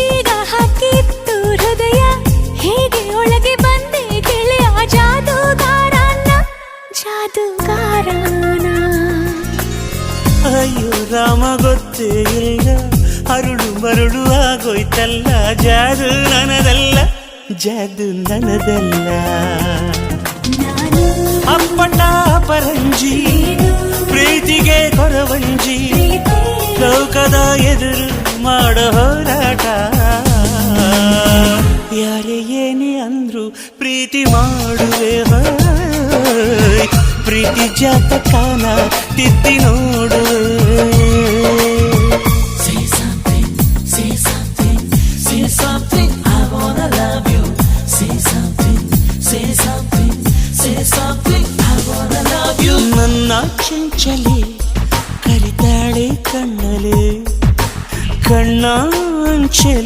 ಬೀಗ ಹಾಕಿತ್ತು ಹೃದಯ ಹೇಗೆ ಒಳಗೆ ಬಂದೆ ಗೆಳೆಯ ಜಾದೂಗಾರನ ಅಯ್ಯೋ ರಾಮ ಗೊತ್ತೇ ಇಲ್ಲ ಅರುಳು ಮರುಳು ಆಗೋಯ್ತಲ್ಲ ಜಾದು ನನದಲ್ಲ ಜಾದು ನನದಲ್ಲ ಅಪ್ಪಟ ಪರಂಜಿ ಪ್ರೀತಿಗೆ ಕೊರವಂಜಿ ಲೋಕದ ಎದುರು ಮಾಡೋ ಹೋರಾಟ ಯಾರೇ ಏನೇ ಅಂದ್ರು ಪ್ರೀತಿ ಮಾಡುವೆ ಪ್ರೀತಿ ಜಾತಕಾನ ತಿದ್ದಿ ನೋಡು ನನ್ನ ಚಂಚಲೆ ಕರಿತಾಳೆ ಕಣ್ಣಲೆ ಕಣ್ಣಾಂಚಲೆ